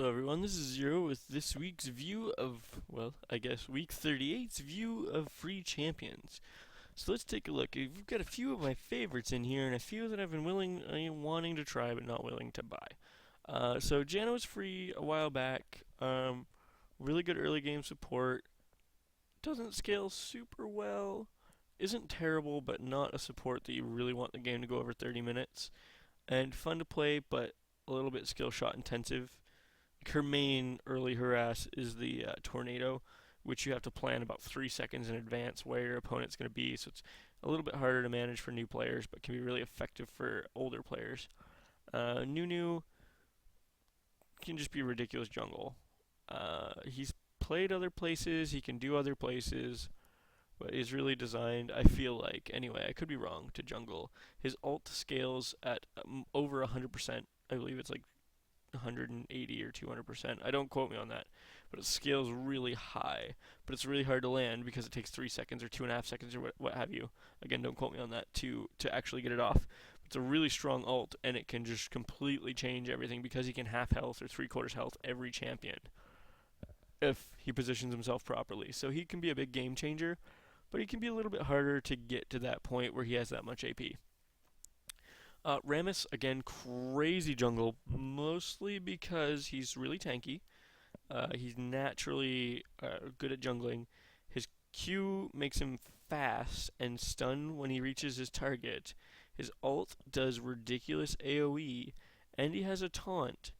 Hello everyone, this is Zero with this week's view of, well, I guess week 38's view of free champions. So let's take a look. We've got a few of my favorites in here and a few that I've been wanting to try but not willing to buy. So Jano was free a while back. Really good early game support. Doesn't scale super well. Isn't terrible, but not a support that you really want the game to go over 30 minutes. And fun to play, but a little bit skill shot intensive. Her main early harass is the tornado, which you have to plan about 3 seconds in advance where your opponent's going to be. So it's a little bit harder to manage for new players, but can be really effective for older players. Nunu can just be a ridiculous jungle. He's played other places, he can do other places, but is really designed, I feel like, anyway, I could be wrong, to jungle. His ult scales at over 100%. I believe it's like 180 or 200%. I don't quote me on that, but it scales really high. But it's really hard to land because it takes 3 seconds or 2.5 seconds or what have you. Again, don't quote me on that to actually get it off. It's a really strong ult, and it can just completely change everything because he can half health or 3/4 health every champion if he positions himself properly. So he can be a big game changer, but he can be a little bit harder to get to that point where he has that much AP. Rammus, again, crazy jungle, mostly because he's really tanky. He's naturally good at jungling. His Q makes him fast and stun when he reaches his target. His ult does ridiculous AoE, and he has a taunt.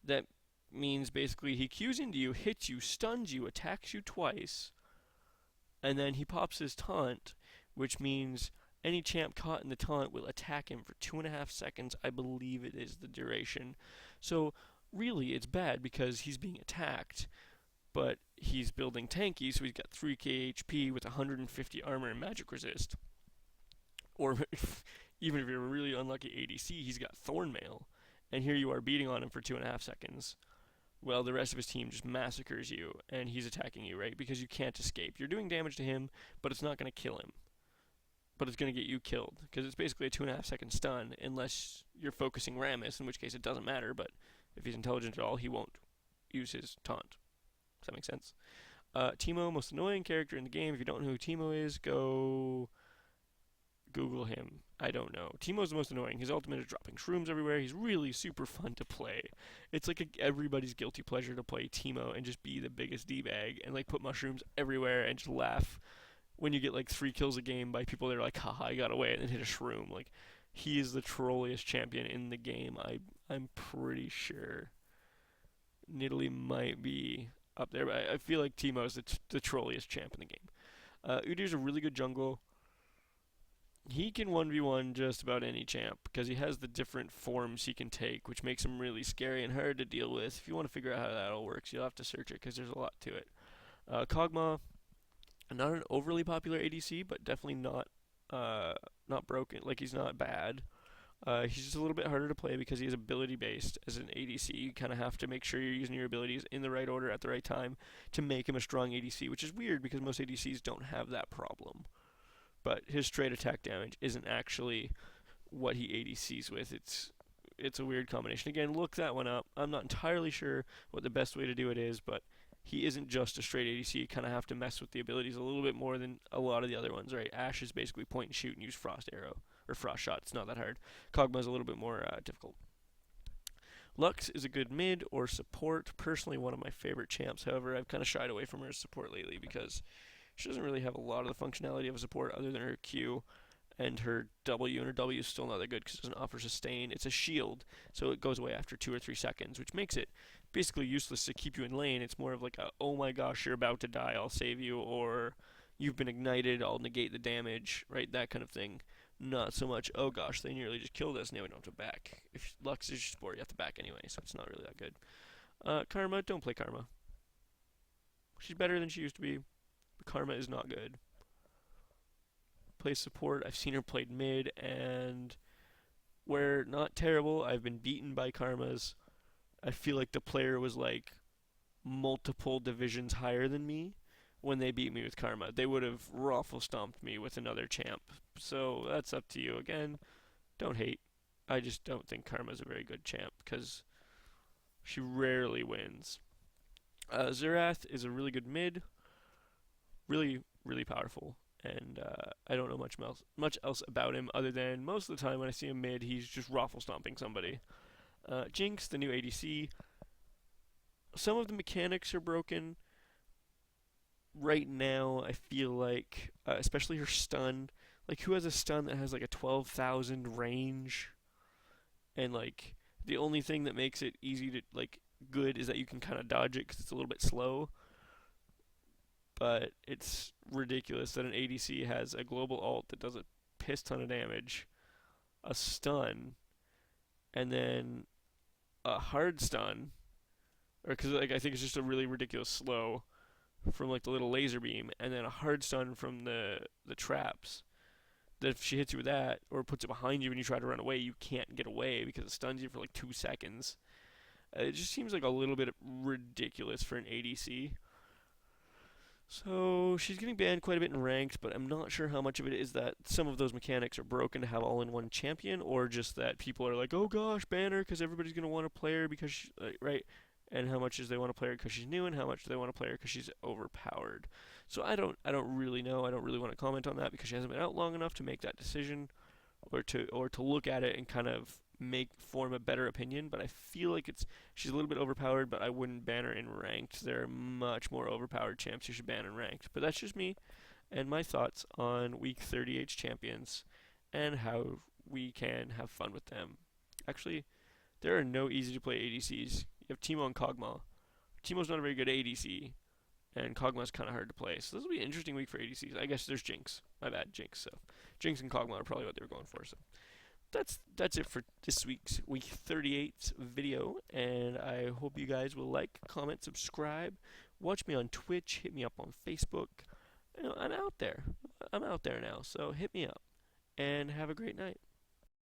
That means basically he Qs into you, hits you, stuns you, attacks you twice, and then he pops his taunt, which means any champ caught in the taunt will attack him for 2.5 seconds. I believe it is the duration. So really, it's bad because he's being attacked, but he's building tanky, so he's got 3k HP with 150 armor and magic resist. Or even if you're a really unlucky ADC, he's got Thornmail, and here you are beating on him for 2.5 seconds. Well, the rest of his team just massacres you, and he's attacking you, right? Because you can't escape. You're doing damage to him, but it's not going to kill him. But it's going to get you killed, because it's basically a 2.5 second stun, unless you're focusing Rammus, in which case it doesn't matter, but if he's intelligent at all, he won't use his taunt. Does that make sense? Teemo, most annoying character in the game. If you don't know who Teemo is, go Google him. I don't know. Teemo's the most annoying. His ultimate is dropping shrooms everywhere. He's really super fun to play. It's like everybody's guilty pleasure to play Teemo and just be the biggest D-bag and like put mushrooms everywhere and just laugh when you get like 3 kills a game by people that are like, haha, I got away, and then hit a shroom. Like, he is the trolliest champion in the game. I'm pretty sure. Nidalee might be up there, but I feel like Teemo's the trolliest champ in the game. Udyr's a really good jungle. He can 1v1 just about any champ because he has the different forms he can take, which makes him really scary and hard to deal with. If you want to figure out how that all works, you'll have to search it because there's a lot to it. Kog'Maw, not an overly popular ADC, but definitely not broken. Like, he's not bad. He's just a little bit harder to play because he is ability based. As an ADC, you kind of have to make sure you're using your abilities in the right order at the right time to make him a strong ADC, which is weird because most ADCs don't have that problem. But his straight attack damage isn't actually what he ADCs with. It's a weird combination. Again, look that one up. I'm not entirely sure what the best way to do it is, but he isn't just a straight ADC. You kind of have to mess with the abilities a little bit more than a lot of the other ones, right? Ashe is basically point and shoot and use Frost Arrow, or Frost Shot. It's not that hard. Kog'Maw's a little bit more difficult. Lux is a good mid or support. Personally, one of my favorite champs. However, I've kind of shied away from her as support lately because she doesn't really have a lot of the functionality of a support other than her Q and her W, and her W is still not that good because it doesn't offer sustain. It's a shield, so it goes away after 2 or 3 seconds, which makes it basically useless to keep you in lane. It's more of like a, oh my gosh, you're about to die, I'll save you, or you've been ignited, I'll negate the damage, right? That kind of thing. Not so much, oh gosh, they nearly just killed us, now we don't have to back. If Lux is your support, you have to back anyway, so it's not really that good. Karma, don't play Karma. She's better than she used to be. Karma is not good. Plays support. I've seen her played mid, and where not terrible, I've been beaten by Karmas. I feel like the player was like multiple divisions higher than me when they beat me with Karma. They would have raffle stomped me with another champ. So that's up to you. Again, don't hate. I just don't think Karma's a very good champ because She rarely wins. Xerath is a really good mid, really, really powerful. And I don't know much else about him other than most of the time when I see him mid, he's just raffle stomping somebody. Jinx, the new ADC. Some of the mechanics are broken. Right now, I feel like, especially her stun. Like, who has a stun that has like a 12,000 range? And like, the only thing that makes it easy to, like, good is that you can kind of dodge it because it's a little bit slow. But it's ridiculous that an ADC has a global ult that does a piss ton of damage, a stun, and then a hard stun, or because like I think it's just a really ridiculous slow from like the little laser beam, and then a hard stun from the traps. That if she hits you with that, or puts it behind you and you try to run away, you can't get away because it stuns you for like 2 seconds. It just seems like a little bit ridiculous for an ADC. So she's getting banned quite a bit in ranked, but I'm not sure how much of it is that some of those mechanics are broken to have all-in-one champion, or just that people are like, oh gosh, ban her because everybody's gonna want to play her because right, and how much is they want to play her because she's new, and how much do they want to play her because she's overpowered. So I don't really know. I don't really want to comment on that because she hasn't been out long enough to make that decision, or to look at it and kind of form a better opinion. But I feel like she's a little bit overpowered, but I wouldn't ban her in ranked. There are much more overpowered champs you should ban in ranked. But that's just me and my thoughts on week 38's champions and how we can have fun with them. Actually, there are no easy to play ADCs. You have Teemo and Kog'Maw. Teemo's not a very good ADC, and Kog'Maw's kind of hard to play. So this will be an interesting week for ADCs. I guess there's Jinx. My bad, Jinx. So Jinx and Kog'Maw are probably what they were going for. So that's it for this week's week 38 video, and I hope you guys will like, comment, subscribe, watch me on Twitch, hit me up on Facebook. I'm out there. I'm out there now, so hit me up and have a great night.